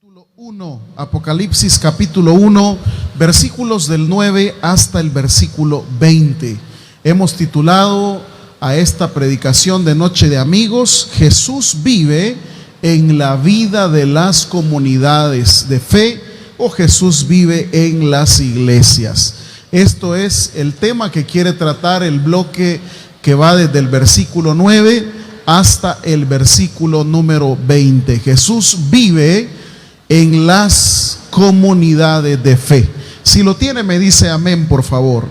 Capítulo 1, Apocalipsis capítulo 1, versículos del 9 hasta el versículo 20. Hemos titulado a esta predicación de Noche de Amigos: Jesús vive en la vida de las comunidades de fe, o Jesús vive en las iglesias. Esto es el tema que quiere tratar el bloque que va desde el versículo 9 hasta el versículo número 20. Jesús vive en las comunidades de fe. Si lo tiene, me dice amén, por favor.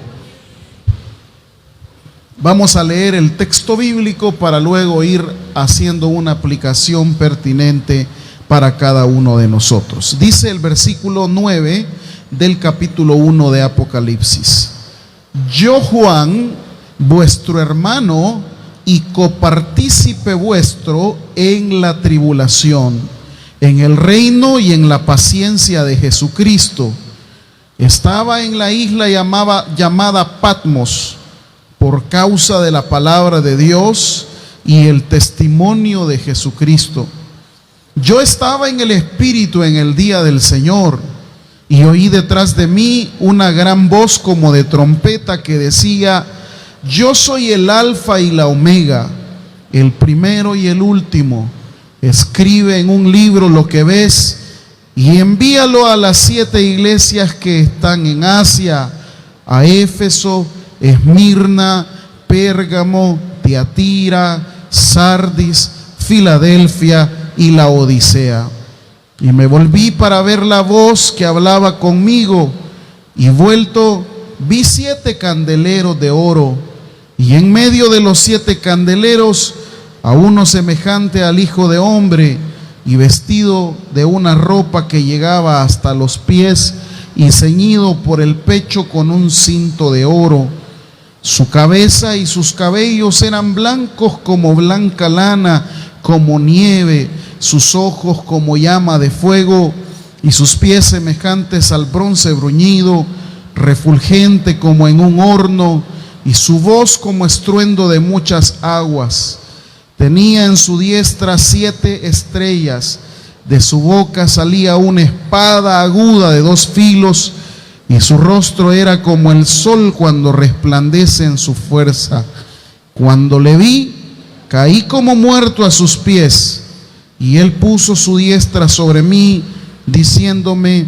Vamos a leer el texto bíblico para luego ir haciendo una aplicación pertinente para cada uno de nosotros. Dice el versículo 9 del capítulo 1 de Apocalipsis: Yo, Juan, vuestro hermano y copartícipe vuestro en la tribulación, en el reino y en la paciencia de Jesucristo, estaba en la isla llamada Patmos por causa de la palabra de Dios y el testimonio de Jesucristo. Yo estaba en el Espíritu en el día del Señor, y oí detrás de mí una gran voz como de trompeta que decía: Yo soy el Alfa y la Omega, el primero y el último. Escribe en un libro lo que ves y envíalo a las 7 iglesias que están en Asia: a Éfeso, Esmirna, Pérgamo, Tiatira, Sardis, Filadelfia y Laodicea. Y me volví para ver la voz que hablaba conmigo, y vuelto vi 7 candeleros de oro, y en medio de los 7 candeleros a uno semejante al Hijo de Hombre, y vestido de una ropa que llegaba hasta los pies, y ceñido por el pecho con un cinto de oro. Su cabeza y sus cabellos eran blancos como blanca lana, como nieve, sus ojos como llama de fuego, y sus pies semejantes al bronce bruñido, refulgente como en un horno, y su voz como estruendo de muchas aguas. Tenía en su diestra 7 estrellas, de su boca salía una espada aguda de 2 filos, y su rostro era como el sol cuando resplandece en su fuerza. Cuando le vi, caí como muerto a sus pies, y él puso su diestra sobre mí, diciéndome: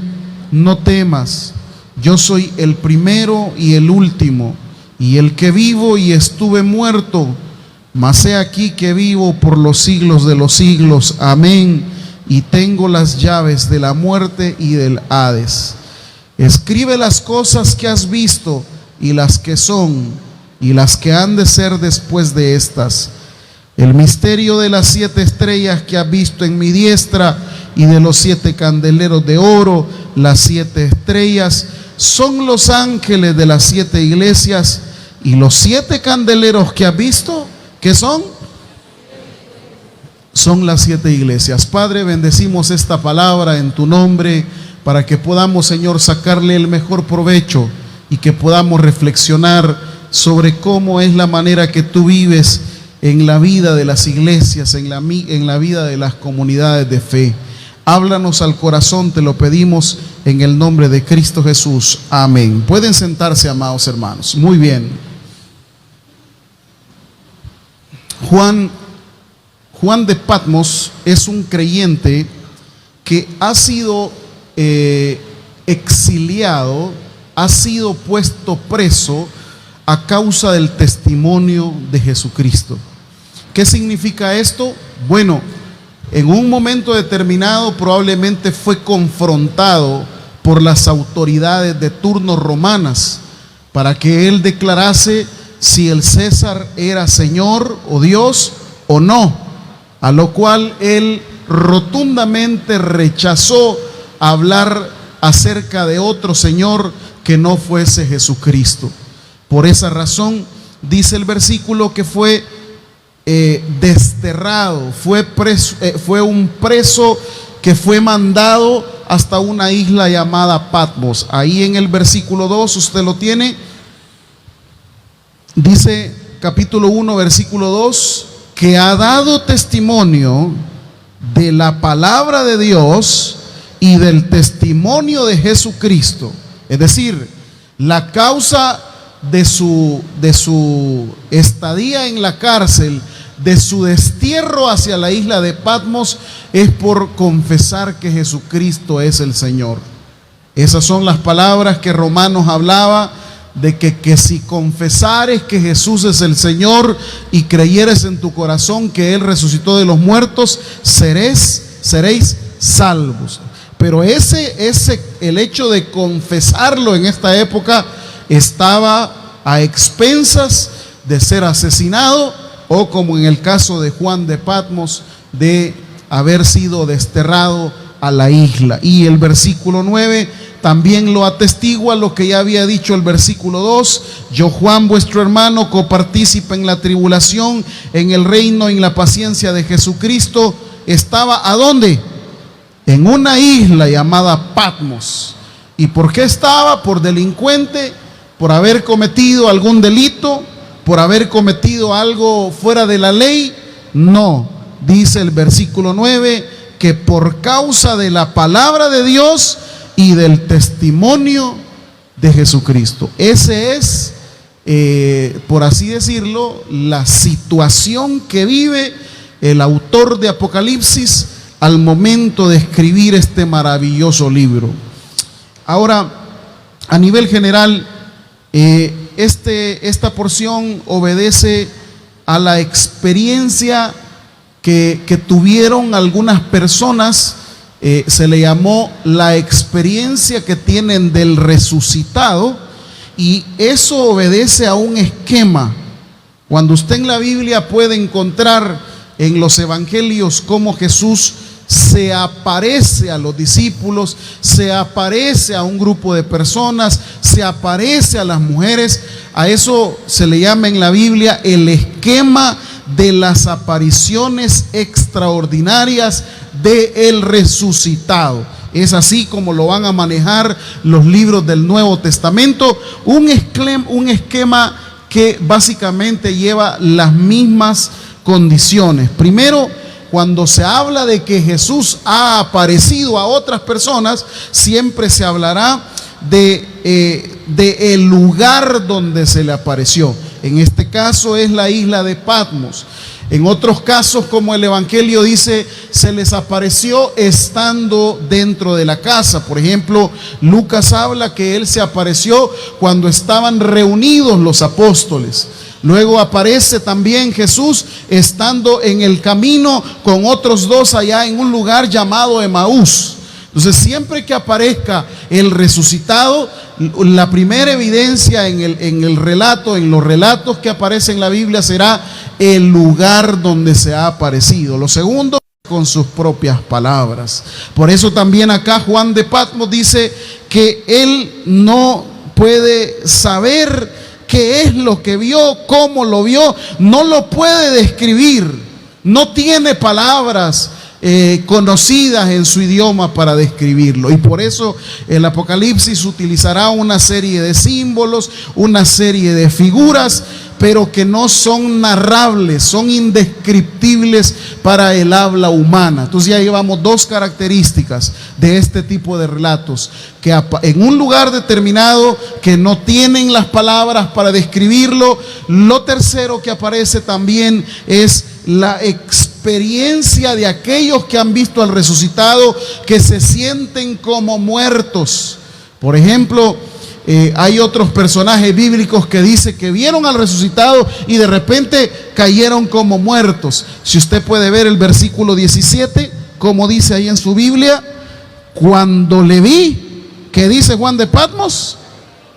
No temas, yo soy el primero y el último, y el que vivo y estuve muerto, mas he aquí que vivo por los siglos de los siglos. Amén. Y tengo las llaves de la muerte y del Hades. Escribe las cosas que has visto, y las que son, y las que han de ser después de estas. El misterio de las 7 estrellas que has visto en mi diestra, y de los 7 candeleros de oro. Las 7 estrellas son los ángeles de las 7 iglesias, y los 7 candeleros que has visto, ¿qué son? Son las 7 iglesias. Padre, bendecimos esta palabra en tu nombre, para que podamos, Señor, sacarle el mejor provecho, y que podamos reflexionar sobre cómo es la manera que tú vives en la vida de las iglesias, en la vida de las comunidades de fe. Háblanos al corazón, te lo pedimos en el nombre de Cristo Jesús. Amén. Pueden sentarse, amados hermanos. Muy bien. Juan de Patmos es un creyente que ha sido exiliado, ha sido puesto preso a causa del testimonio de Jesucristo. ¿Qué significa esto? Bueno, en un momento determinado probablemente fue confrontado por las autoridades de turno romanas para que él declarase si el César era Señor o Dios o no, a lo cual él rotundamente rechazó hablar acerca de otro Señor que no fuese Jesucristo. Por esa razón, dice el versículo que fue desterrado, fue un preso que fue mandado hasta una isla llamada Patmos. Ahí en el versículo 2, usted lo tiene, dice capítulo 1, versículo 2, que ha dado testimonio de la palabra de Dios y del testimonio de Jesucristo. Es decir, la causa de su estadía en la cárcel, de su destierro hacia la isla de Patmos, es por confesar que Jesucristo es el Señor. Esas son las palabras que Romanos hablaba, de que si confesares que Jesús es el Señor y creyeres en tu corazón que Él resucitó de los muertos, seréis salvos. Pero el hecho de confesarlo en esta época estaba a expensas de ser asesinado, o como en el caso de Juan de Patmos, de haber sido desterrado a la isla. Y el versículo 9 también lo atestigua lo que ya había dicho el versículo 2. Yo, Juan, vuestro hermano, copartícipe en la tribulación, en el reino, en la paciencia de Jesucristo, estaba ¿a dónde? En una isla llamada Patmos. ¿Y por qué estaba? Por delincuente, por haber cometido algún delito, por haber cometido algo fuera de la ley. No, dice el versículo 9, que por causa de la palabra de Dios y del testimonio de Jesucristo. Ese es, por así decirlo, la situación que vive el autor de Apocalipsis al momento de escribir este maravilloso libro. Ahora, a nivel general, esta porción obedece a la experiencia que tuvieron algunas personas. Se le llamó la experiencia que tienen del resucitado, y eso obedece a un esquema. Cuando usted en la Biblia puede encontrar en los evangelios cómo Jesús se aparece a los discípulos, se aparece a un grupo de personas, se aparece a las mujeres, a eso se le llama en la Biblia el esquema de las apariciones extraordinarias del resucitado. Es así como lo van a manejar los libros del Nuevo Testamento, un esquema que básicamente lleva las mismas condiciones. Primero, cuando se habla de que Jesús ha aparecido a otras personas, siempre se hablará de el lugar donde se le apareció. En este caso es la isla de Patmos. En otros casos, como el Evangelio dice, se les apareció estando dentro de la casa. Por ejemplo, Lucas habla que Él se apareció cuando estaban reunidos los apóstoles. Luego aparece también Jesús estando en el camino con otros dos allá en un lugar llamado Emaús. Entonces, siempre que aparezca el resucitado, la primera evidencia en el relato, en los relatos que aparecen en la Biblia, será el lugar donde se ha aparecido. Lo segundo, con sus propias palabras. Por eso también acá Juan de Patmos dice que él no puede saber qué es lo que vio, cómo lo vio, no lo puede describir, no tiene palabras conocidas en su idioma para describirlo. Y por eso el Apocalipsis utilizará una serie de símbolos, una serie de figuras, pero que no son narrables, son indescriptibles para el habla humana. Entonces ya llevamos dos características de este tipo de relatos, que en un lugar determinado que no tienen las palabras para describirlo. Lo tercero que aparece también es la experiencia de aquellos que han visto al resucitado, que se sienten como muertos. Por ejemplo, hay otros personajes bíblicos que dice que vieron al resucitado y de repente cayeron como muertos. Si usted puede ver el versículo 17, como dice ahí en su Biblia: cuando le vi, ¿qué dice Juan de Patmos?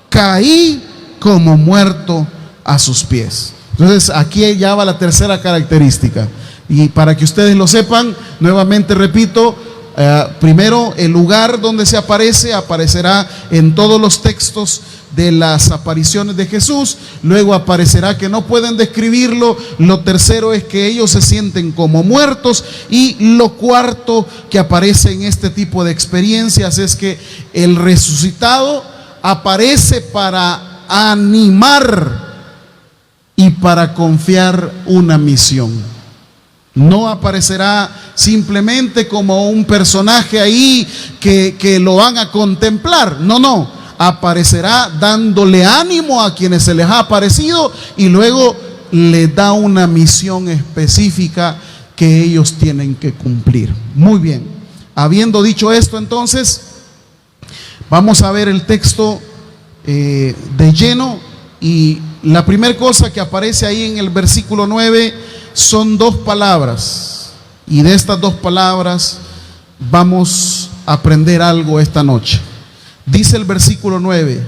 Caí como muerto a sus pies. Entonces aquí ya va la tercera característica, y para que ustedes lo sepan, nuevamente repito, primero, el lugar donde se aparecerá en todos los textos de las apariciones de Jesús. Luego aparecerá que no pueden describirlo. Lo tercero es que ellos se sienten como muertos. Y lo cuarto que aparece en este tipo de experiencias es que el resucitado aparece para animar y para confiar una misión. No aparecerá simplemente como un personaje ahí que lo van a contemplar. No, no, aparecerá dándole ánimo a quienes se les ha aparecido y luego les da una misión específica que ellos tienen que cumplir. Muy bien, habiendo dicho esto, entonces vamos a ver el texto de lleno, y la primera cosa que aparece ahí en el versículo 9 son dos palabras, y de estas dos palabras vamos a aprender algo esta noche. Dice el versículo 9: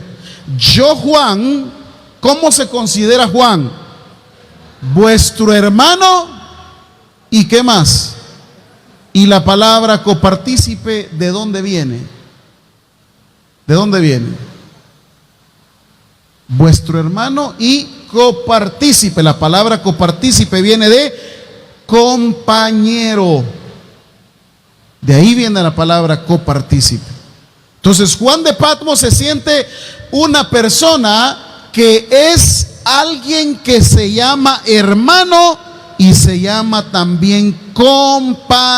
yo, Juan, ¿cómo se considera Juan? Vuestro hermano, ¿y qué más? Y la palabra copartícipe, ¿de dónde viene? ¿De dónde viene? Vuestro hermano y copartícipe. La palabra copartícipe viene de compañero. De ahí viene la palabra copartícipe. Entonces Juan de Patmos se siente una persona que es alguien que se llama hermano y se llama también compañero.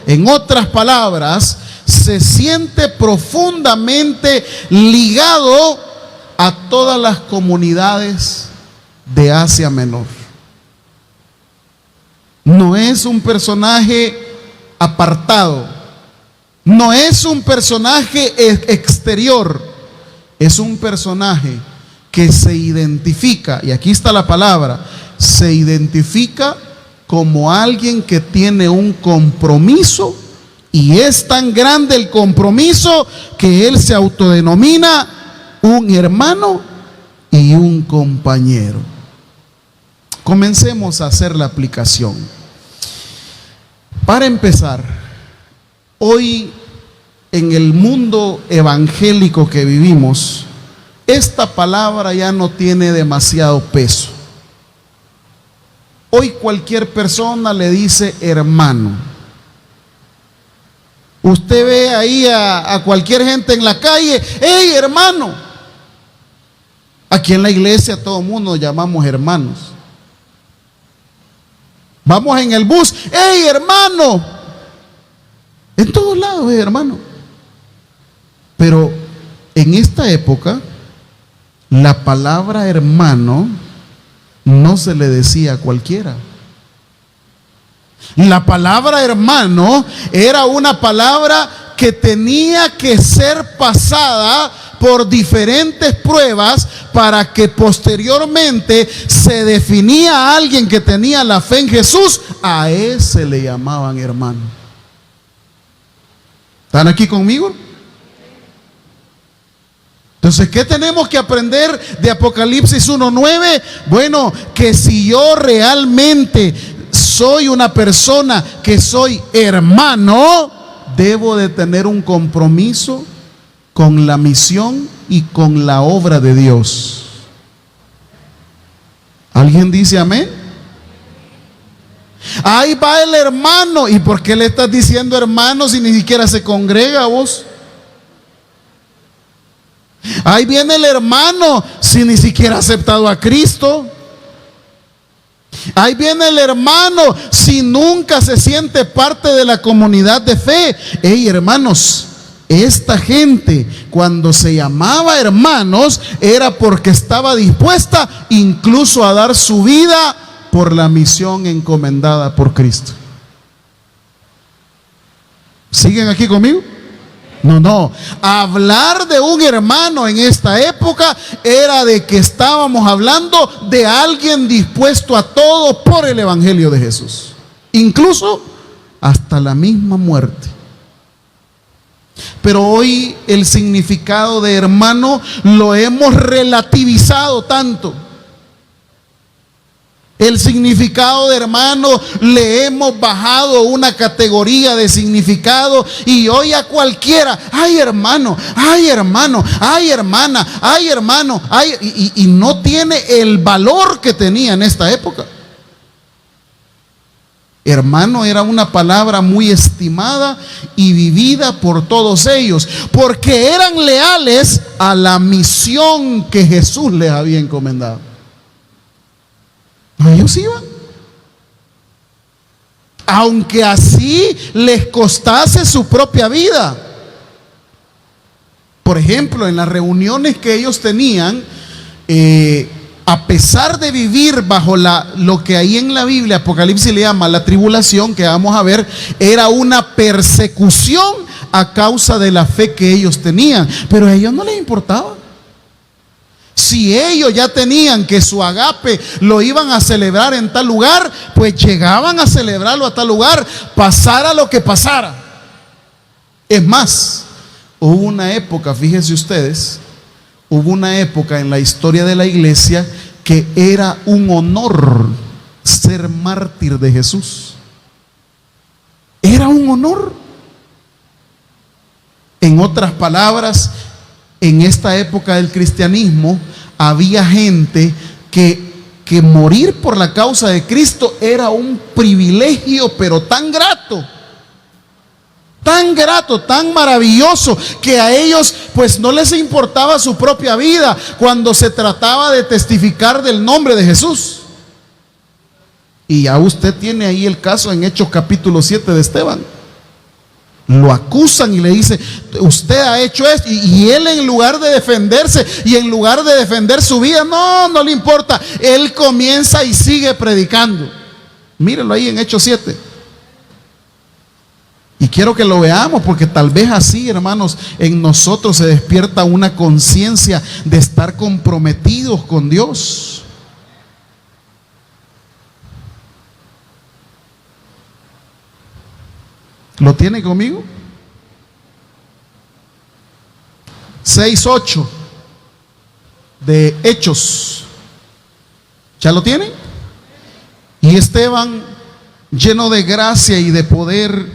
En otras palabras, se siente profundamente ligado a todas las comunidades de Asia Menor. No es un personaje apartado, no es un personaje exterior, es un personaje que se identifica, y aquí está la palabra, se identifica como alguien que tiene un compromiso, y es tan grande el compromiso que él se autodenomina un hermano y un compañero. Comencemos a hacer la aplicación. Para empezar, hoy en el mundo evangélico que vivimos, esta palabra ya no tiene demasiado peso. Hoy cualquier persona le dice hermano. Usted ve ahí a cualquier gente en la calle: hey, hermano. Aquí en la iglesia todo el mundo nos llamamos hermanos. Vamos en el bus: hey, hermano. En todos lados es hermano. Pero en esta época, la palabra hermano no se le decía a cualquiera. La palabra hermano era una palabra que tenía que ser pasada por diferentes pruebas para que posteriormente se definía a alguien que tenía la fe en Jesús. A ese le llamaban hermano. ¿Están aquí conmigo? Entonces, ¿qué tenemos que aprender de Apocalipsis 1:9? Bueno, que si yo realmente soy una persona que soy hermano, debo de tener un compromiso con la misión y con la obra de Dios. ¿Alguien dice amén? Ahí va el hermano. ¿Y por qué le estás diciendo hermano si ni siquiera se congrega vos? Ahí viene el hermano si ni siquiera ha aceptado a Cristo. Ahí viene el hermano si nunca se siente parte de la comunidad de fe. Hey, hermanos, esta gente cuando se llamaba hermanos era porque estaba dispuesta incluso a dar su vida por la misión encomendada por Cristo. ¿Siguen aquí conmigo? No. Hablar de un hermano en esta época era de que estábamos hablando de alguien dispuesto a todo por el evangelio de Jesús, incluso hasta la misma muerte. Pero hoy el significado de hermano lo hemos relativizado tanto. El significado de hermano le hemos bajado una categoría de significado, y hoy a cualquiera: ay hermano, ay hermano, ay hermana, ay hermano, ay, y no tiene el valor que tenía en esta época. Hermano era una palabra muy estimada y vivida por todos ellos, porque eran leales a la misión que Jesús les había encomendado. Ellos iban. aunque así les costase su propia vida. Por ejemplo, en las reuniones que ellos tenían, a pesar de vivir bajo lo que ahí en la Biblia, Apocalipsis le llama la tribulación, que vamos a ver, era una persecución a causa de la fe que ellos tenían. Pero a ellos no les importaba. Si ellos ya tenían que su agape lo iban a celebrar en tal lugar, pues llegaban a celebrarlo a tal lugar, pasara lo que pasara. Es más, hubo una época, fíjense ustedes, hubo una época en la historia de la iglesia que era un honor ser mártir de Jesús. Era un honor. En otras palabras, en esta época del cristianismo había gente que morir por la causa de Cristo era un privilegio, pero tan grato, tan maravilloso, que a ellos pues no les importaba su propia vida cuando se trataba de testificar del nombre de Jesús. Y ya usted tiene ahí el caso en Hechos capítulo 7 de Esteban. Lo acusan y le dice: usted ha hecho esto, y él, en lugar de defenderse y en lugar de defender su vida, no le importa, él comienza y sigue predicando. Mírenlo ahí en Hechos 7. Y quiero que lo veamos, porque tal vez así, hermanos, en nosotros se despierta una conciencia de estar comprometidos con Dios. ¿Lo tiene conmigo? 6:8 de Hechos. ¿Ya lo tienen? Y Esteban, lleno de gracia y de poder,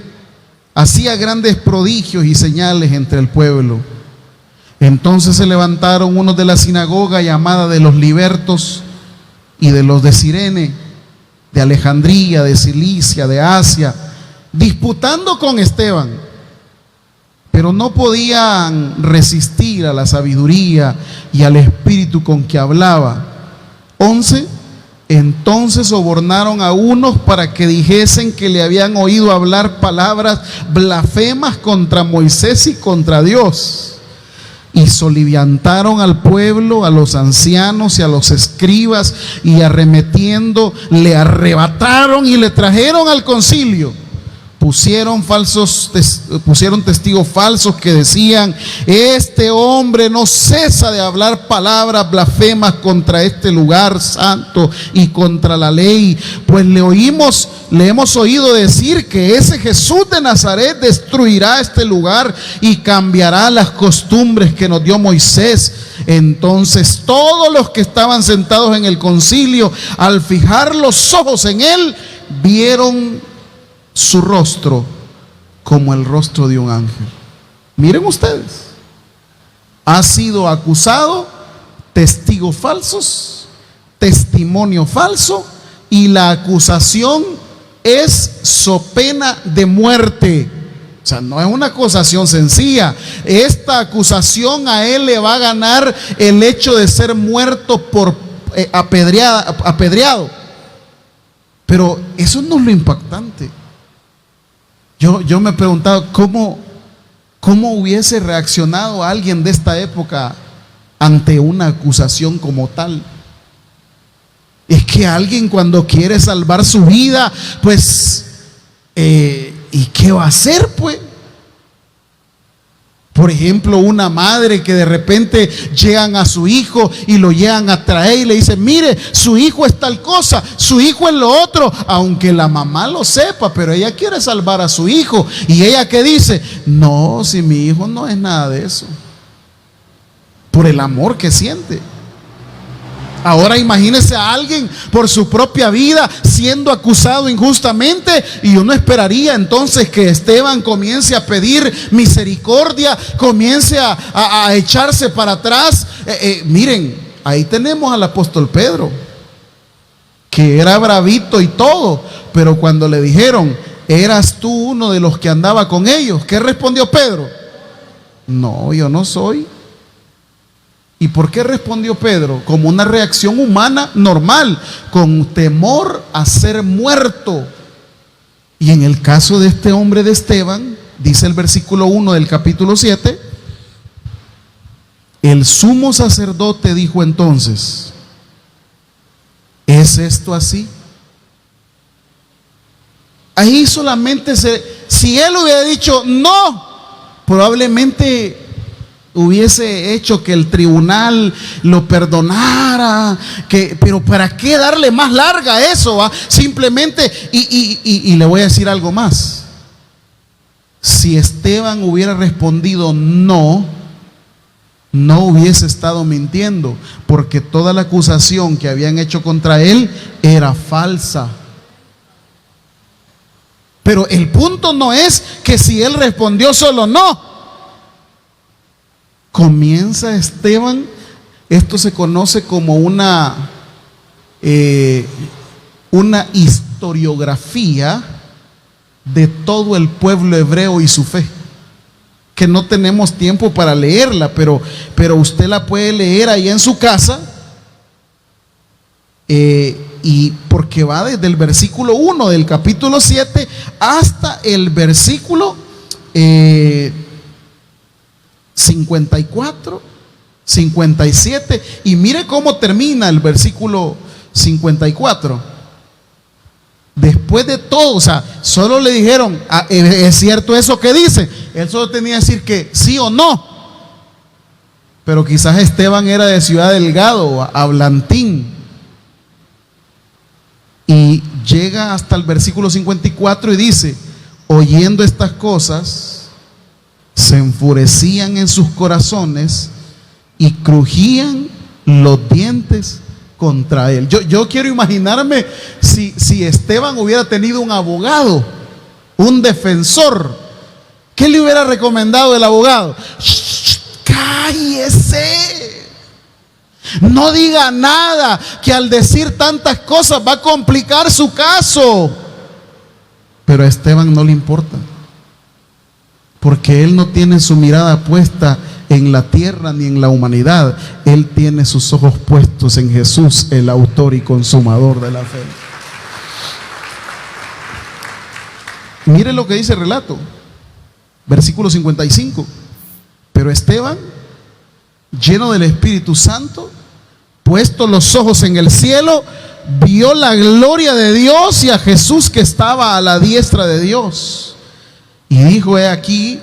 hacía grandes prodigios y señales entre el pueblo. Entonces se levantaron unos de la sinagoga llamada de los libertos y de los de Cirene, de Alejandría, de Cilicia, de Asia, disputando con Esteban, pero no podían resistir a la sabiduría y al espíritu con que hablaba. 11. Entonces sobornaron a unos para que dijesen que le habían oído hablar palabras blasfemas contra Moisés y contra Dios. Y soliviantaron al pueblo, a los ancianos y a los escribas, y arremetiendo le arrebataron y le trajeron al concilio. Pusieron testigos falsos que decían: este hombre no cesa de hablar palabras blasfemas contra este lugar santo y contra la ley, pues le hemos oído decir que ese Jesús de Nazaret destruirá este lugar y cambiará las costumbres que nos dio Moisés. Entonces todos los que estaban sentados en el concilio, al fijar los ojos en él, vieron su rostro como el rostro de un ángel. Miren ustedes, ha sido acusado, testigos falsos, testimonio falso, y la acusación es so pena de muerte. O sea, no es una acusación sencilla. Esta acusación a él le va a ganar el hecho de ser muerto por apedreado. Pero eso no es lo impactante. Yo me he preguntado cómo hubiese reaccionado alguien de esta época ante una acusación como tal. Es que alguien, cuando quiere salvar su vida, pues, ¿y qué va a hacer, pues? Por ejemplo, una madre que de repente llegan a su hijo y lo llegan a traer y le dicen: mire, su hijo es tal cosa, su hijo es lo otro, aunque la mamá lo sepa, pero ella quiere salvar a su hijo. Y ella, ¿qué dice? No, si mi hijo no es nada de eso, por el amor que siente. Ahora imagínese a alguien por su propia vida siendo acusado injustamente, y uno esperaría entonces que Esteban comience a pedir misericordia, comience a echarse para atrás. Miren, ahí tenemos al apóstol Pedro, que era bravito y todo, pero cuando le dijeron: ¿eras tú uno de los que andaba con ellos?, ¿qué respondió Pedro? No, yo no soy. ¿Y por qué respondió Pedro? Como una reacción humana normal, con temor a ser muerto. Y en el caso de este hombre de Esteban, dice el versículo 1 del capítulo 7, el sumo sacerdote dijo entonces: ¿es esto así? Ahí solamente si él hubiera dicho no, probablemente hubiese hecho que el tribunal lo perdonara, pero ¿para qué darle más larga a eso? ¿Va? Simplemente, y le voy a decir algo más. Si Esteban hubiera respondido no, no hubiese estado mintiendo, porque toda la acusación que habían hecho contra él era falsa. Pero el punto no es que si él respondió solo no. Comienza Esteban, esto se conoce como una historiografía de todo el pueblo hebreo y su fe, que no tenemos tiempo para leerla, pero usted la puede leer ahí en su casa, y porque va desde el versículo 1 del capítulo 7 hasta el versículo 54, 57, y mire cómo termina el versículo 54. Después de todo, o sea, solo le dijeron: ¿es cierto eso que dice? Él solo tenía que decir que sí o no. Pero quizás Esteban era de Ciudad Delgado, hablantín, y llega hasta el versículo 54 y dice: oyendo estas cosas, se enfurecían en sus corazones y crujían los dientes contra él. Yo quiero imaginarme si Esteban hubiera tenido un abogado, un defensor, ¿qué le hubiera recomendado el abogado? ¡Shh, cállese! No diga nada, que al decir tantas cosas va a complicar su caso. Pero a Esteban no le importa, porque él no tiene su mirada puesta en la tierra ni en la humanidad. Él tiene sus ojos puestos en Jesús, el autor y consumador de la fe. Mire lo que dice el relato, versículo 55. Pero Esteban, lleno del Espíritu Santo, puesto los ojos en el cielo, vio la gloria de Dios y a Jesús que estaba a la diestra de Dios. Y dijo: he aquí,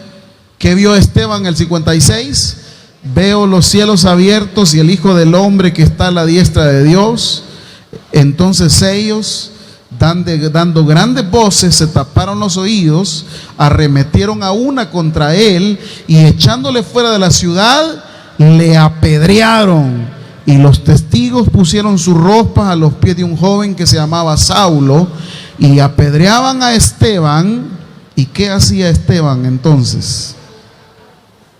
¿qué vio Esteban? El 56: veo los cielos abiertos y el Hijo del Hombre que está a la diestra de Dios. Entonces ellos, dando grandes voces, se taparon los oídos, arremetieron a una contra él y echándole fuera de la ciudad, le apedrearon. Y los testigos pusieron sus ropas a los pies de un joven que se llamaba Saulo y apedreaban a Esteban. ¿Y qué hacía Esteban entonces?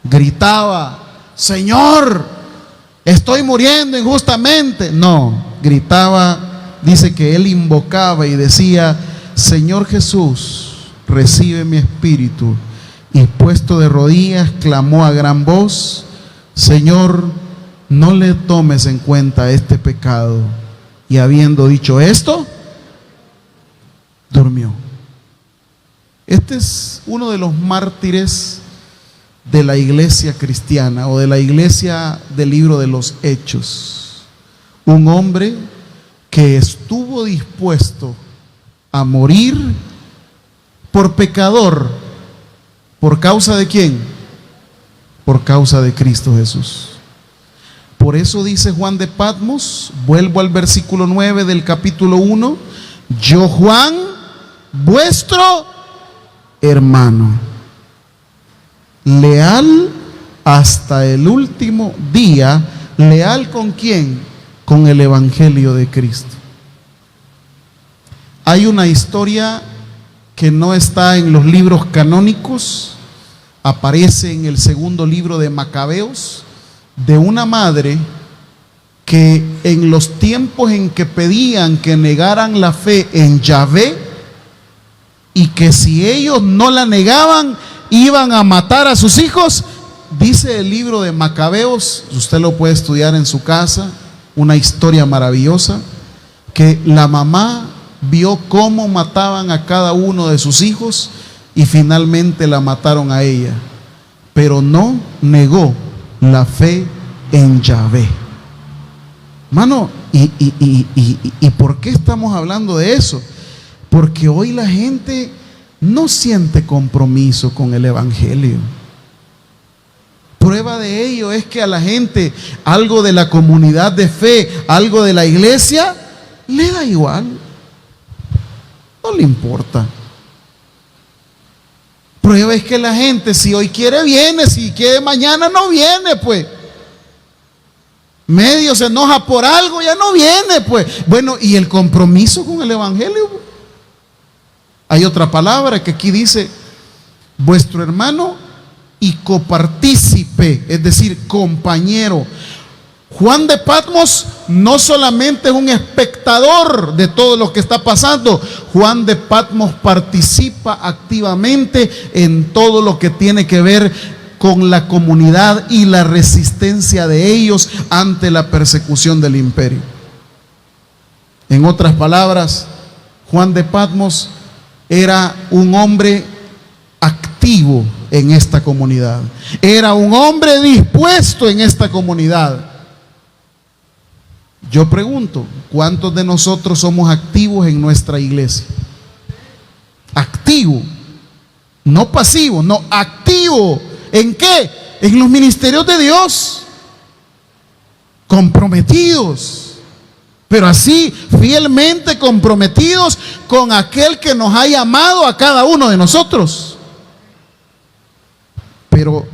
Gritaba: Señor, estoy muriendo injustamente. No, gritaba, dice que él invocaba y decía: Señor Jesús, recibe mi espíritu. Y puesto de rodillas, clamó a gran voz: Señor, no le tomes en cuenta este pecado. Y habiendo dicho esto, durmió. Este es uno de los mártires de la iglesia cristiana, o de la iglesia del libro de los Hechos. Un hombre que estuvo dispuesto a morir por pecador. ¿Por causa de quién? Por causa de Cristo Jesús. Por eso dice Juan de Patmos, vuelvo al versículo 9 del capítulo 1: yo, Juan, vuestro hermano, leal hasta el último día. ¿Leal con quién? Con el evangelio de Cristo. Hay una historia que no está en los libros canónicos, aparece en el segundo libro de Macabeos, de una madre que en los tiempos en que pedían que negaran la fe en Yahvé, y que si ellos no la negaban iban a matar a sus hijos, dice el libro de Macabeos, usted lo puede estudiar en su casa, una historia maravillosa, que la mamá vio cómo mataban a cada uno de sus hijos y finalmente la mataron a ella, pero no negó la fe en Yahvé. Hermano, ¿y por qué estamos hablando de eso? Porque hoy la gente no siente compromiso con el evangelio. Prueba de ello es que a la gente algo de la comunidad de fe, algo de la iglesia, le da igual, no le importa. Prueba es que la gente, si hoy quiere viene, si quiere mañana no viene, pues. Medio se enoja por algo, ya no viene, pues. Bueno, ¿y el compromiso con el evangelio? Hay otra palabra que aquí dice, vuestro hermano y copartícipe, es decir, compañero. Juan de Patmos no solamente es un espectador de todo lo que está pasando, Juan de Patmos participa activamente en todo lo que tiene que ver con la comunidad y la resistencia de ellos ante la persecución del imperio. En otras palabras, Juan de Patmos era un hombre activo en esta comunidad, era un hombre dispuesto en esta comunidad. Yo pregunto, ¿cuántos de nosotros somos activos en nuestra iglesia? Activo, no pasivo, no, activo. ¿En qué? En los ministerios de Dios, comprometidos, pero así fielmente comprometidos con aquel que nos ha llamado a cada uno de nosotros. Pero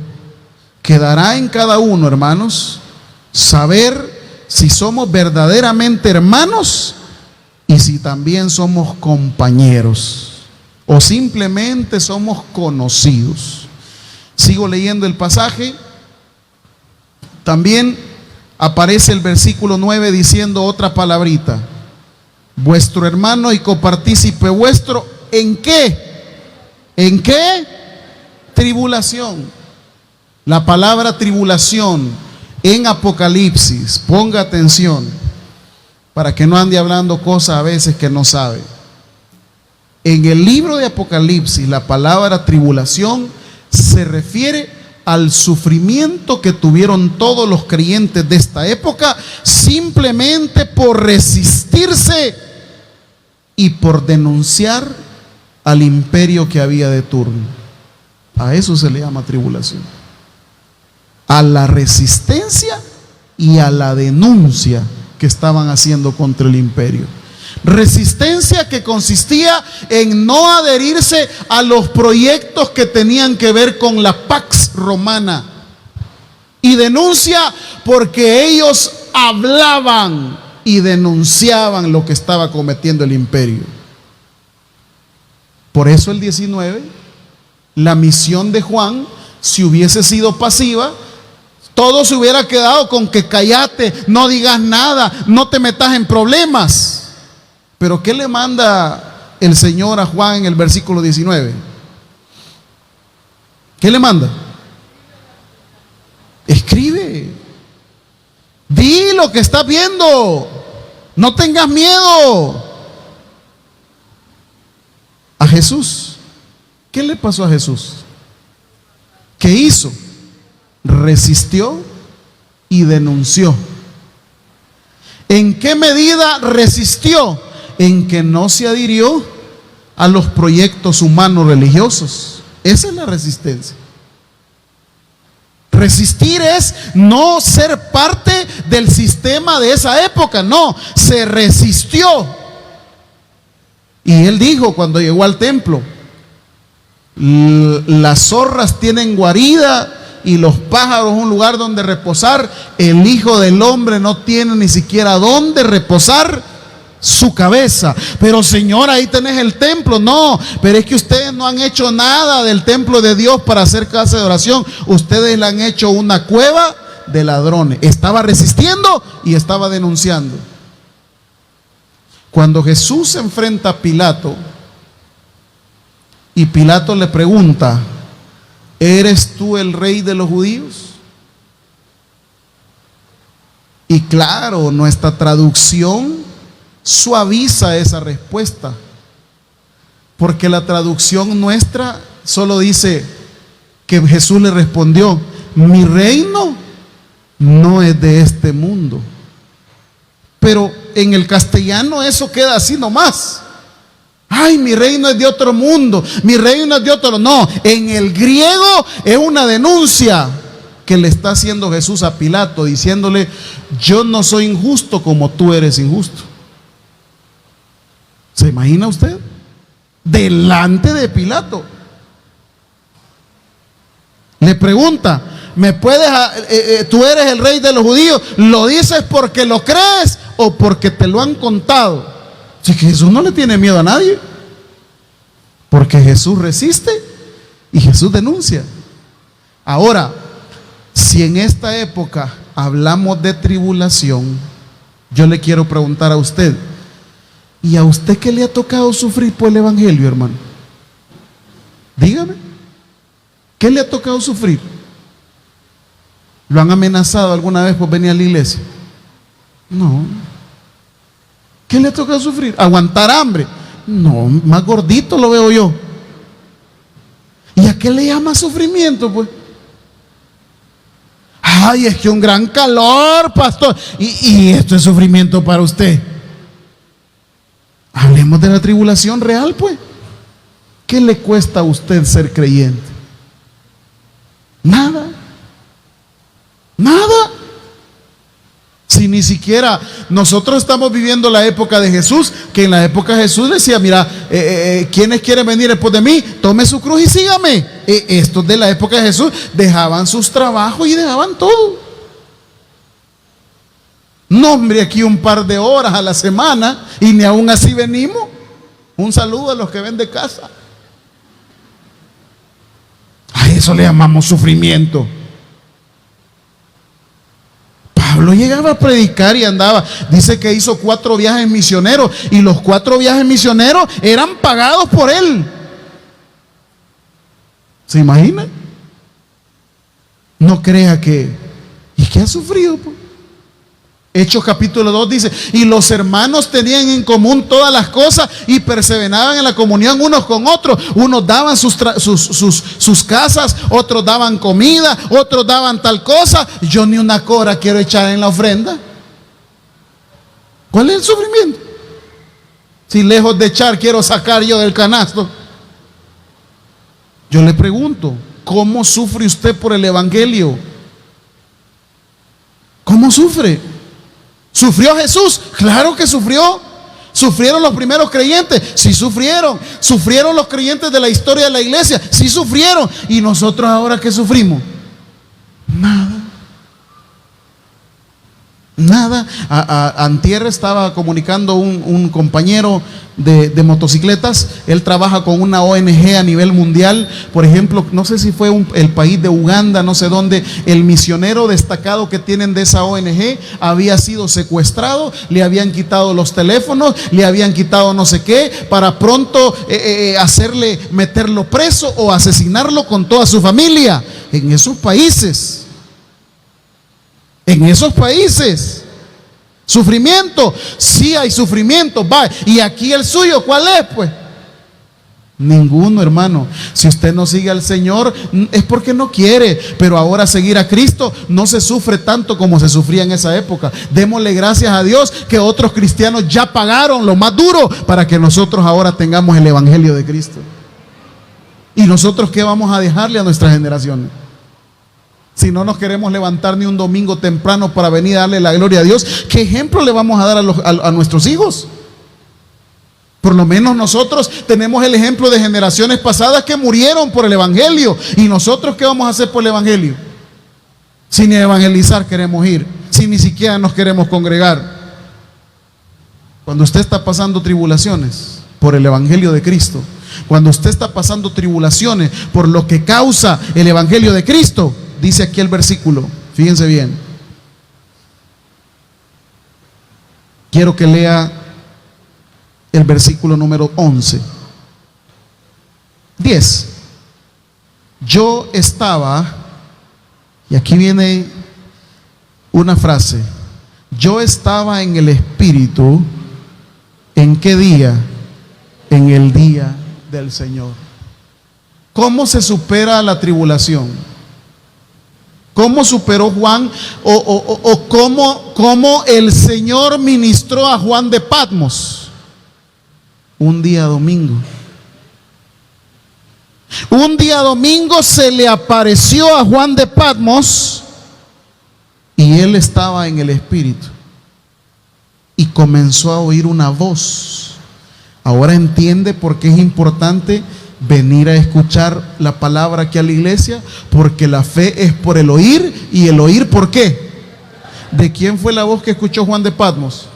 quedará en cada uno, hermanos, saber si somos verdaderamente hermanos y si también somos compañeros o simplemente somos conocidos. Sigo leyendo el pasaje. También aparece el versículo 9 diciendo otra palabrita: vuestro hermano y copartícipe vuestro, ¿en qué? ¿En qué? Tribulación. La palabra tribulación en Apocalipsis, ponga atención para que no ande hablando cosas a veces que no sabe. En el libro de Apocalipsis, la palabra tribulación se refiere al sufrimiento que tuvieron todos los creyentes de esta época simplemente por resistirse y por denunciar al imperio que había de turno. A eso se le llama tribulación, a la resistencia y a la denuncia que estaban haciendo contra el imperio. Resistencia que consistía en no adherirse a los proyectos que tenían que ver con la Pax Romana, y denuncia porque ellos hablaban y denunciaban lo que estaba cometiendo el imperio. Por eso el 19, la misión de Juan, si hubiese sido pasiva, todo se hubiera quedado con que cállate, no digas nada, no te metas en problemas. Pero ¿qué le manda el Señor a Juan en el versículo 19? ¿Qué le manda? Escribe, di lo que estás viendo, no tengas miedo. A Jesús, ¿qué le pasó a Jesús? ¿Qué hizo? Resistió y denunció. ¿En qué medida resistió? En que no se adhirió a los proyectos humanos religiosos. Esa es la resistencia. Resistir es no ser parte del sistema de esa época, no, se resistió. Y él dijo cuando llegó al templo: las zorras tienen guarida y los pájaros un lugar donde reposar, el Hijo del Hombre no tiene ni siquiera dónde reposar su cabeza. Pero Señor, ahí tenés el templo. No, pero es que ustedes no han hecho nada del templo de Dios para hacer casa de oración. Ustedes le han hecho una cueva de ladrones. Estaba resistiendo y estaba denunciando. Cuando Jesús se enfrenta a Pilato y Pilato le pregunta: ¿eres tú el rey de los judíos? Y claro, nuestra traducción suaviza esa respuesta, porque la traducción nuestra solo dice que Jesús le respondió: mi reino no es de este mundo. Pero en el castellano eso queda así nomás. Ay, mi reino es de otro mundo, mi reino es de otro. No, en el griego es una denuncia que le está haciendo Jesús a Pilato, diciéndole: yo no soy injusto como tú eres injusto. ¿Se imagina usted? Delante de Pilato le pregunta: ¿me puedes, tú eres el rey de los judíos? ¿Lo dices porque lo crees o porque te lo han contado? Si que Jesús no le tiene miedo a nadie, porque Jesús resiste y Jesús denuncia. Ahora, si en esta época hablamos de tribulación, yo le quiero preguntar a usted: ¿y a usted qué le ha tocado sufrir por el evangelio, hermano? Dígame, ¿qué le ha tocado sufrir? ¿Lo han amenazado alguna vez por venir a la iglesia? No. ¿Qué le ha tocado sufrir? ¿Aguantar hambre? No, más gordito lo veo yo. ¿Y a qué le llama sufrimiento, pues? Ay, es que un gran calor, pastor. Y esto es sufrimiento para usted. Hablemos de la tribulación real, pues. ¿Qué le cuesta a usted ser creyente? Nada. Nada. Si ni siquiera nosotros estamos viviendo la época de Jesús, que en la época de Jesús decía: mira, quienes quieren venir después de mí, tome su cruz y sígame. Estos de la época de Jesús dejaban sus trabajos y dejaban todo. No, hombre, aquí un par de horas a la semana y ni aún así venimos. Un saludo a los que ven de casa. A eso le llamamos sufrimiento. Pablo llegaba a predicar y andaba, dice que hizo 4 viajes misioneros, y los 4 viajes misioneros eran pagados por él. ¿Se imagina? No crea que... ¿Y qué ha sufrido, pues? Hechos capítulo 2 dice: y los hermanos tenían en común todas las cosas y perseveraban en la comunión unos con otros. Unos daban sus casas, otros daban comida, otros daban tal cosa. Yo ni una cora quiero echar en la ofrenda. ¿Cuál es el sufrimiento? Si lejos de echar quiero sacar yo del canasto. Yo le pregunto: ¿cómo sufre usted por el evangelio? ¿Cómo sufre? ¿Sufrió Jesús? Claro que sufrió. ¿Sufrieron los primeros creyentes? Sí sufrieron. ¿Sufrieron los creyentes de la historia de la iglesia? Sí sufrieron. ¿Y nosotros ahora qué sufrimos? Nada. Nada. Antier estaba comunicando un compañero de motocicletas. Él trabaja con una ONG a nivel mundial. Por ejemplo, no sé si fue el país de Uganda, no sé dónde. El misionero destacado que tienen de esa ONG había sido secuestrado. Le habían quitado los teléfonos, le habían quitado no sé qué, para pronto meterlo preso o asesinarlo con toda su familia. En esos países. En esos países. Sufrimiento, sí hay sufrimiento, va. Y aquí el suyo, ¿cuál es, pues? Ninguno, hermano. Si usted no sigue al Señor, es porque no quiere. Pero ahora seguir a Cristo no se sufre tanto como se sufría en esa época. Démosle gracias a Dios que otros cristianos ya pagaron lo más duro para que nosotros ahora tengamos el evangelio de Cristo. ¿Y nosotros qué vamos a dejarle a nuestras generaciones? Si no nos queremos levantar ni un domingo temprano para venir a darle la gloria a Dios, ¿qué ejemplo le vamos a dar a nuestros hijos? Por lo menos nosotros tenemos el ejemplo de generaciones pasadas que murieron por el evangelio. ¿Y nosotros qué vamos a hacer por el evangelio? Si ni evangelizar queremos ir, si ni siquiera nos queremos congregar. Cuando usted está pasando tribulaciones por el evangelio de Cristo, cuando usted está pasando tribulaciones por lo que causa el evangelio de Cristo, dice aquí el versículo, fíjense bien. Quiero que lea el versículo número 11. 10. Yo estaba, y aquí viene una frase: yo estaba en el Espíritu ¿En qué día? En el día del Señor. ¿Cómo se supera la tribulación? ¿Cómo superó Juan cómo el Señor ministró a Juan de Patmos? Un día domingo. Un día domingo se le apareció a Juan de Patmos y él estaba en el Espíritu y comenzó a oír una voz. Ahora entiende por qué es importante venir a escuchar la palabra aquí a la iglesia, porque la fe es por el oír, y el oír ¿por qué? ¿De quién fue la voz que escuchó Juan de Patmos?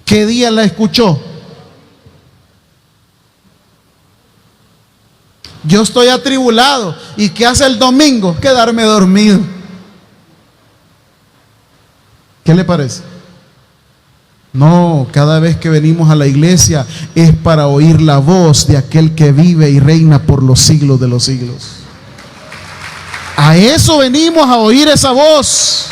¿Qué día la escuchó? Yo estoy atribulado. ¿Y qué hace el domingo? Quedarme dormido. ¿Qué le parece? No, cada vez que venimos a la iglesia es para oír la voz de aquel que vive y reina por los siglos de los siglos. A eso venimos, a oír esa voz.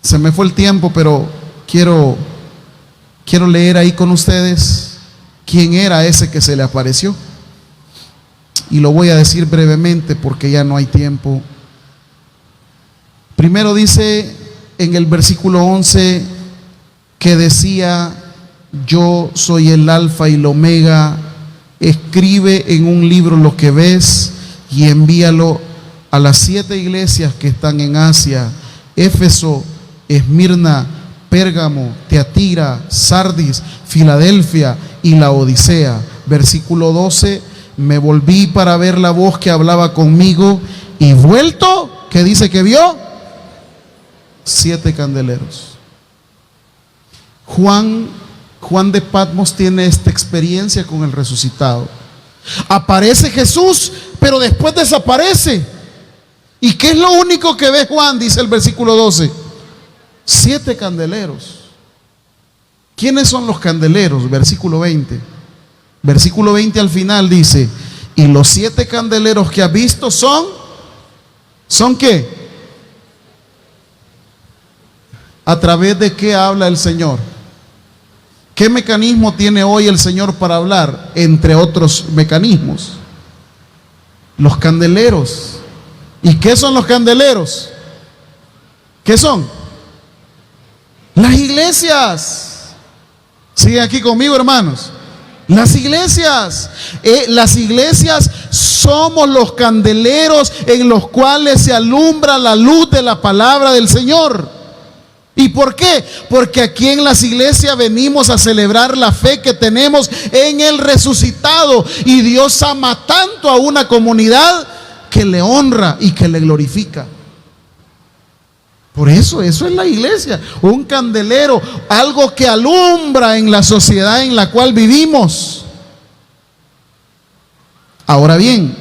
Se me fue el tiempo, pero quiero leer ahí con ustedes quién era ese que se le apareció. Y lo voy a decir brevemente porque ya no hay tiempo. Primero dice en el versículo 11 que decía: yo soy el alfa y el omega, escribe en un libro lo que ves y envíalo a las 7 iglesias que están en Asia: Éfeso, Esmirna, Pérgamo, Teatira, Sardis, Filadelfia y Laodicea. Versículo 12: me volví para ver la voz que hablaba conmigo, y vuelto, ¿qué dice que vio? 7 candeleros. Juan de Patmos tiene esta experiencia con el resucitado. Aparece Jesús, pero después desaparece. ¿Y qué es lo único que ve Juan? Dice el versículo 12: 7 candeleros. ¿Quiénes son los candeleros? Versículo 20. Versículo 20 al final dice: y los 7 candeleros que has visto ¿son qué? ¿A través de qué habla el Señor? ¿Qué mecanismo tiene hoy el Señor para hablar? Entre otros mecanismos, los candeleros. ¿Y qué son los candeleros? ¿Qué son? Las iglesias. ¿Siguen aquí conmigo, hermanos? Las iglesias. Las iglesias somos los candeleros en los cuales se alumbra la luz de la palabra del Señor. ¿Y por qué? Porque aquí en las iglesias venimos a celebrar la fe que tenemos en el resucitado. Y Dios ama tanto a una comunidad que le honra y que le glorifica. Por eso es la iglesia, un candelero, algo que alumbra en la sociedad en la cual vivimos. Ahora bien,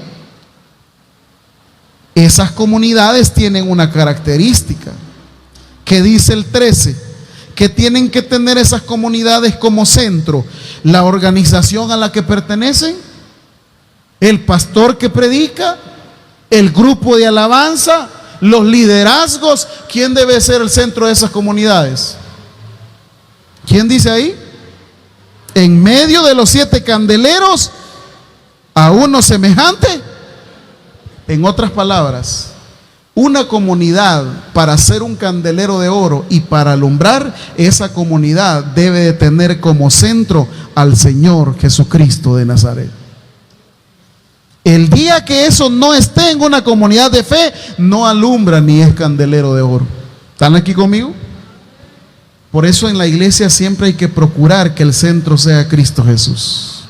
esas comunidades tienen una característica. ¿Qué dice el 13? Que tienen que tener esas comunidades como centro: la organización a la que pertenecen, el pastor que predica, el grupo de alabanza, los liderazgos. ¿Quién debe ser el centro de esas comunidades? ¿Quién dice ahí? En medio de los 7 candeleros, a uno semejante. En otras palabras, una comunidad, para ser un candelero de oro y para alumbrar, esa comunidad debe de tener como centro al Señor Jesucristo de Nazaret. El día que eso no esté en una comunidad de fe, no alumbra ni es candelero de oro. ¿Están aquí conmigo? Por eso en la iglesia siempre hay que procurar que el centro sea Cristo Jesús.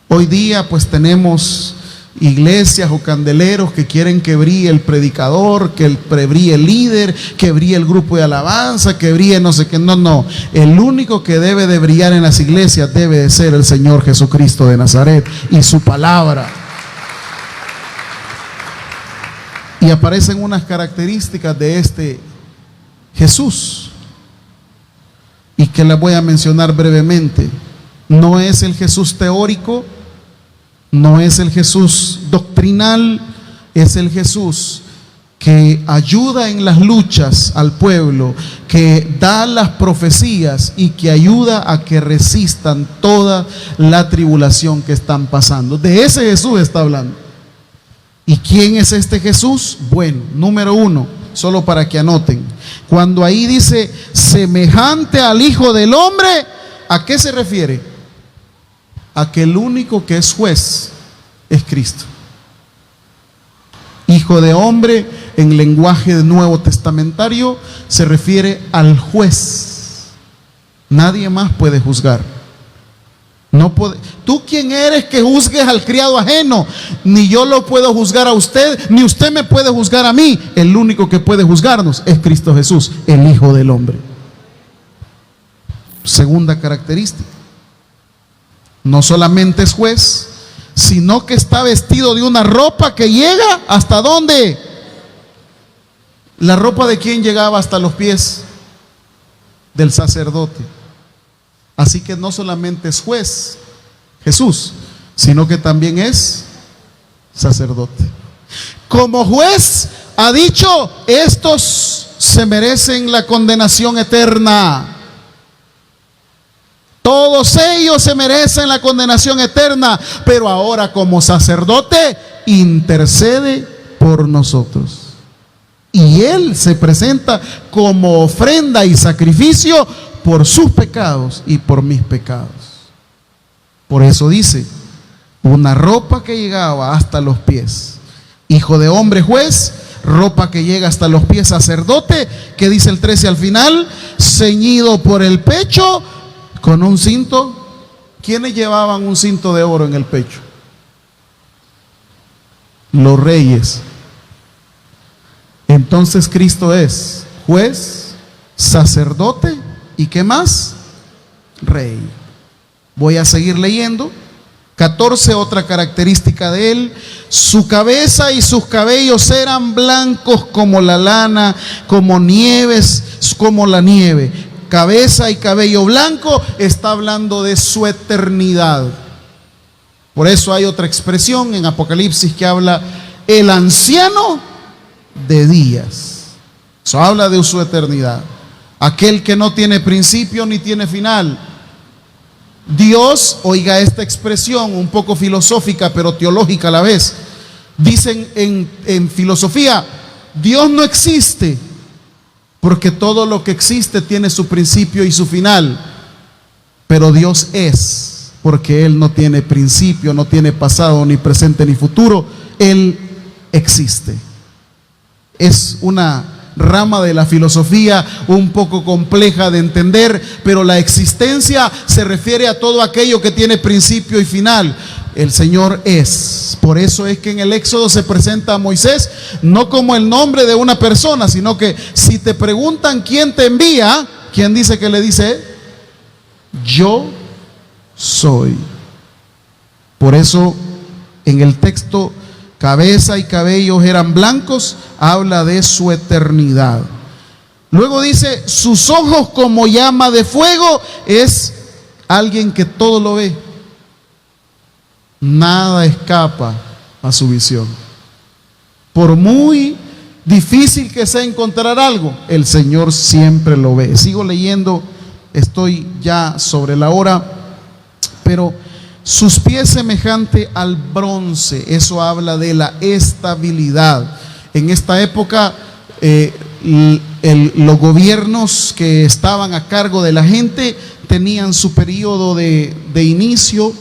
Hoy día pues tenemos iglesias o candeleros que quieren que brille el predicador, que brille el líder, que brille el grupo de alabanza, que brille no sé qué. No, el único que debe de brillar en las iglesias debe de ser el Señor Jesucristo de Nazaret y su palabra. Y aparecen unas características de este Jesús, y que las voy a mencionar brevemente. No es el Jesús teórico, no es el Jesús doctrinal, es el Jesús que ayuda en las luchas al pueblo, que da las profecías y que ayuda a que resistan toda la tribulación que están pasando. De ese Jesús está hablando. ¿Y quién es este Jesús? Bueno, número uno, solo para que anoten, cuando ahí dice semejante al Hijo del Hombre, ¿a qué se refiere? A que el único que es juez es Cristo. Hijo de hombre, en lenguaje de Nuevo Testamentario, se refiere al juez. Nadie más puede juzgar. No puede. ¿Tú quién eres que juzgues al criado ajeno? Ni yo lo puedo juzgar a usted, ni usted me puede juzgar a mí. El único que puede juzgarnos es Cristo Jesús, el Hijo del Hombre. Segunda característica. No solamente es juez, sino que está vestido de una ropa que llega ¿hasta dónde? ¿La ropa de quién llegaba hasta los pies? Del sacerdote. Así que no solamente es juez Jesús, sino que también es sacerdote. Como juez ha dicho, estos se merecen la condenación eterna. Todos ellos se merecen la condenación eterna, pero ahora como sacerdote intercede por nosotros. Y Él se presenta como ofrenda y sacrificio por sus pecados y por mis pecados. Por eso dice, una ropa que llegaba hasta los pies. Hijo de hombre juez, ropa que llega hasta los pies sacerdote, que dice el 13 al final, ceñido por el pecho, con un cinto. ¿Quiénes llevaban un cinto de oro en el pecho? Los reyes. Entonces Cristo es juez, sacerdote y ¿qué más? Rey. Voy a seguir leyendo. 14, otra característica de él: su cabeza y sus cabellos eran blancos como la lana, como nieves, como la nieve. Cabeza y cabello blanco está hablando de su eternidad. Por eso hay otra expresión en Apocalipsis que habla el anciano de días. Eso habla de su eternidad. Aquel que no tiene principio ni tiene final. Dios, oiga esta expresión un poco filosófica pero teológica a la vez. Dicen en filosofía, Dios no existe porque todo lo que existe tiene su principio y su final. Pero Dios es, porque Él no tiene principio, no tiene pasado, ni presente, ni futuro. Él existe. Es una rama de la filosofía un poco compleja de entender, pero la existencia se refiere a todo aquello que tiene principio y final. El Señor es. Por eso es que en el Éxodo se presenta a Moisés no como el nombre de una persona, sino que si te preguntan quién te envía, ¿quién dice que le dice? Yo soy. Por eso en el texto, cabeza y cabellos eran blancos, habla de su eternidad. Luego dice, sus ojos como llama de fuego, es alguien que todo lo ve. Nada escapa a su visión. Por muy difícil que sea encontrar algo, el Señor siempre lo ve. Sigo leyendo, estoy ya sobre la hora, pero sus pies semejante al bronce, eso habla de la estabilidad. En esta época los gobiernos que estaban a cargo de la gente tenían su periodo de inicio,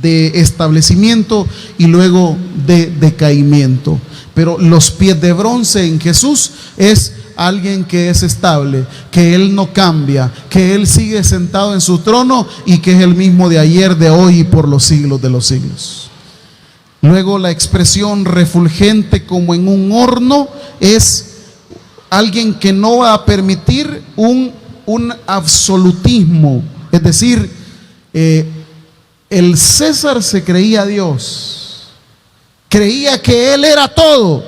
de establecimiento y luego de decaimiento. Pero los pies de bronce en Jesús es alguien que es estable, que Él no cambia, que Él sigue sentado en su trono y que es el mismo de ayer, de hoy y por los siglos de los siglos. Luego la expresión refulgente como en un horno es alguien que no va a permitir un absolutismo. Es decir, el César se creía Dios, creía que Él era todo.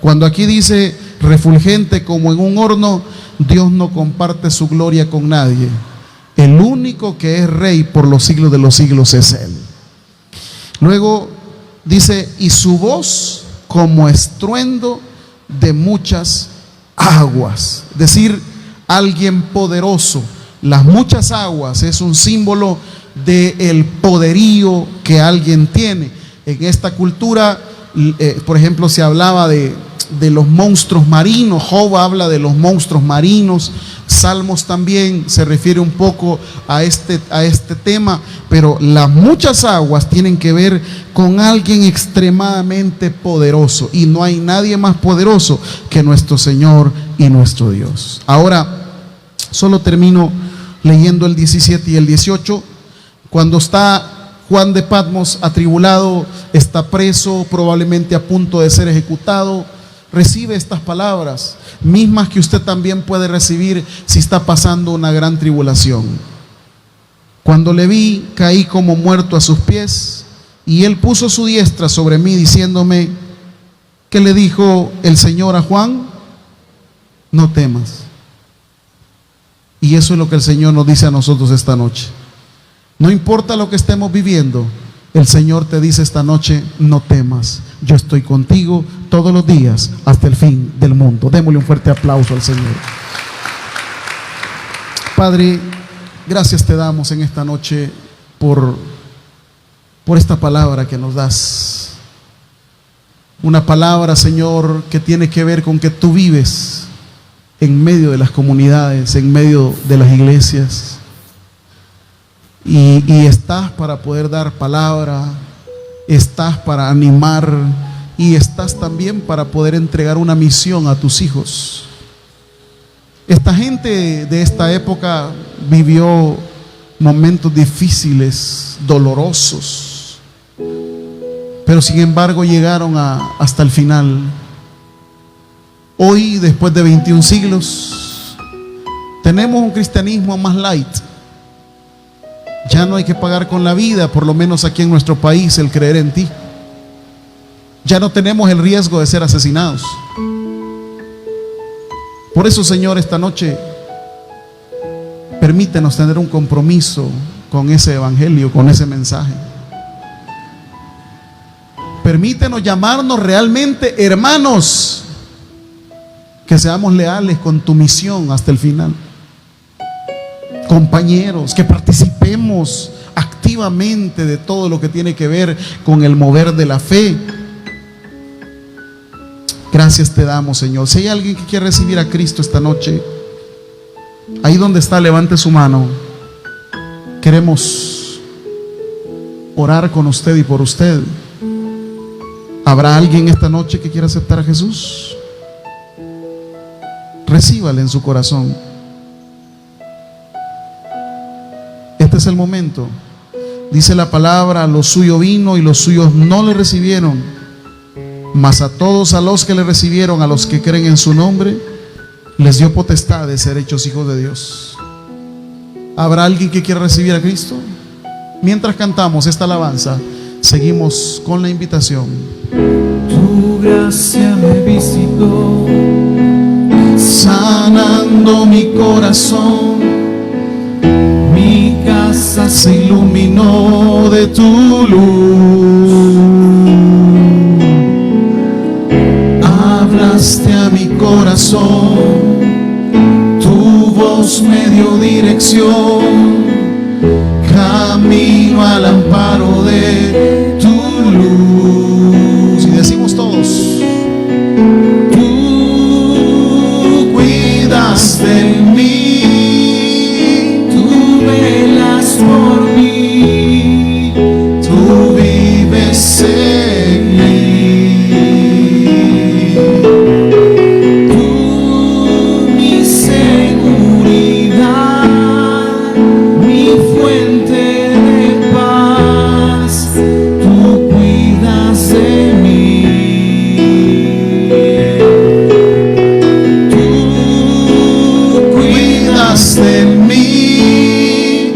Cuando aquí dice refulgente como en un horno, Dios no comparte su gloria con nadie. El único que es rey por los siglos de los siglos es Él. Luego dice, y su voz como estruendo de muchas aguas. Es decir, alguien poderoso. Las muchas aguas es un símbolo del poderío que alguien tiene. En esta cultura, por ejemplo, se hablaba de los monstruos marinos. Job habla de los monstruos marinos. Salmos también se refiere un poco a este tema, pero las muchas aguas tienen que ver con alguien extremadamente poderoso, y no hay nadie más poderoso que nuestro Señor y nuestro Dios. Ahora, solo termino leyendo el 17 y el 18. Cuando está Juan de Patmos atribulado, está preso, probablemente a punto de ser ejecutado, recibe estas palabras, mismas que usted también puede recibir si está pasando una gran tribulación. Cuando le vi, caí como muerto a sus pies, y él puso su diestra sobre mí, diciéndome, ¿qué le dijo el Señor a Juan? No temas. Y eso es lo que el Señor nos dice a nosotros esta noche. No importa lo que estemos viviendo, el Señor te dice esta noche, no temas, yo estoy contigo todos los días hasta el fin del mundo. Démosle un fuerte aplauso al Señor. Padre, gracias te damos en esta noche por esta palabra que nos das. Una palabra, Señor, que tiene que ver con que tú vives en medio de las comunidades, en medio de las iglesias. Y estás para poder dar palabra, estás para animar, y estás también para poder entregar una misión a tus hijos. Esta gente de esta época vivió momentos difíciles, dolorosos, pero sin embargo llegaron hasta el final. Hoy, después de 21 siglos, tenemos un cristianismo más light. Ya no hay que pagar con la vida, por lo menos aquí en nuestro país, el creer en ti. Ya no tenemos el riesgo de ser asesinados. Por eso, Señor, esta noche permítenos tener un compromiso con ese evangelio, con ese mensaje. Permítenos llamarnos realmente hermanos, que seamos leales con tu misión hasta el final. Compañeros, que participemos activamente de todo lo que tiene que ver con el mover de la fe. Gracias te damos, Señor. Si hay alguien que quiere recibir a Cristo esta noche, ahí donde está, levante su mano. Queremos orar con usted y por usted. ¿Habrá alguien esta noche que quiera aceptar a Jesús? Recíbale en su corazón. Este es el momento. Dice la palabra, lo suyo vino y los suyos no le recibieron, mas a todos a los que le recibieron, a los que creen en su nombre, les dio potestad de ser hechos hijos de Dios. ¿Habrá alguien que quiera recibir a Cristo? Mientras cantamos esta alabanza, seguimos con la invitación. Tu gracia me visitó, sanando mi corazón. mi casa Se iluminó de tu luz. Hablaste a mi corazón, tu voz me dio dirección, camino al amparo de tu luz. Y decimos todos, tú cuidas de mí, tú velas por mí, tú vives en mí. tú mi seguridad, mi fuente de paz, tú cuidas de mí, tú Cuidas de mí,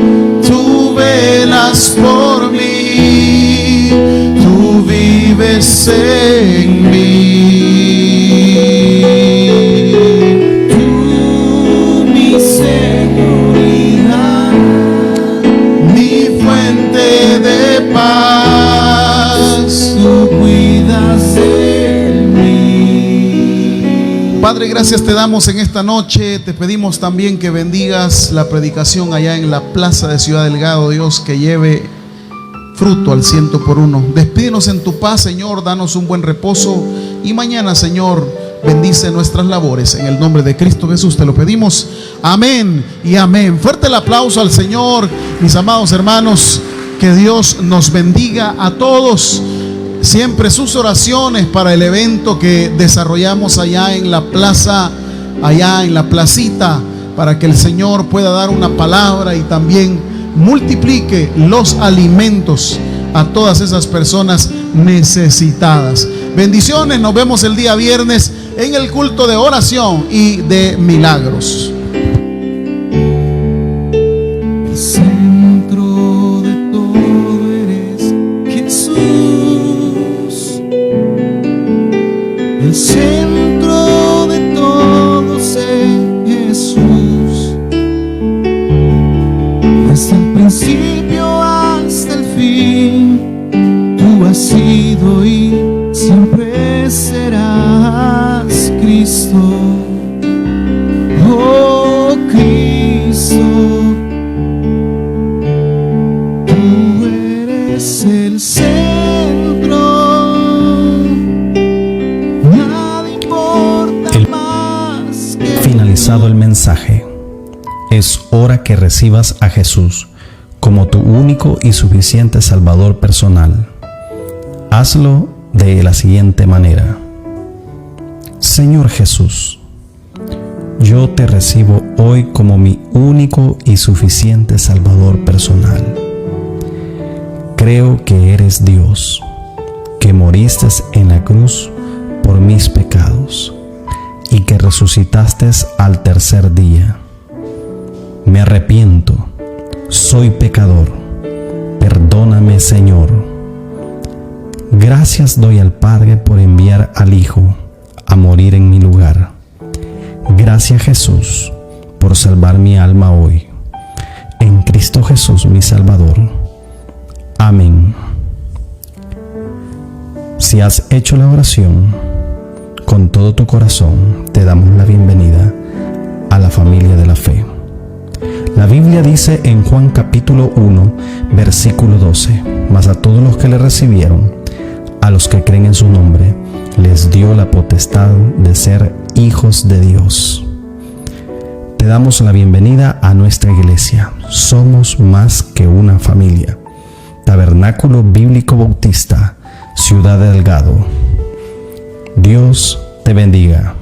tú velas por mí, tú vives en mí. tú mi seguridad, Mi fuente de paz, tú cuidas de mí. Padre, gracias te damos en esta noche. Te pedimos también que bendigas la predicación allá en la plaza de Ciudad Delgado, Dios, que lleve fruto al 100%. Despídenos en tu paz, Señor, danos un buen reposo y mañana, Señor, bendice nuestras labores. En el nombre de Cristo Jesús te lo pedimos. Amén y amén. Fuerte el aplauso al Señor, mis amados hermanos. Que Dios nos bendiga a todos. Siempre sus oraciones para el evento que desarrollamos allá en la plaza, allá en la placita, para que el Señor pueda dar una palabra y también multiplique los alimentos a todas esas personas necesitadas. Bendiciones, nos vemos el día viernes en el culto de oración y de milagros. El centro de todo eres Jesús. El centro de todo es Jesús. Desde el principio hasta el fin, tú has sido y siempre serás Cristo. Oh Cristo, tú eres el centro. Nada importa más que Finalizado el mensaje, es hora que recibas a Jesús como tu único y suficiente Salvador personal. Hazlo de la siguiente manera: Señor Jesús, yo te recibo hoy como mi único y suficiente Salvador personal. Creo que eres Dios, que moriste en la cruz por mis pecados y que resucitaste al tercer día. Me arrepiento, soy pecador, perdóname, Señor. Gracias doy al Padre por enviar al Hijo a morir en mi lugar. Gracias, Jesús, por salvar mi alma hoy. En Cristo Jesús, mi Salvador. Amén. Si has hecho la oración con todo tu corazón, te damos la bienvenida a la familia de la fe. La Biblia dice en Juan capítulo 1, versículo 12: mas a todos los que le recibieron, a los que creen en su nombre, les dio la potestad de ser hijos de Dios. Te damos la bienvenida a nuestra iglesia. Somos más que una familia. Tabernáculo Bíblico Bautista, Ciudad Delgado. Dios te bendiga.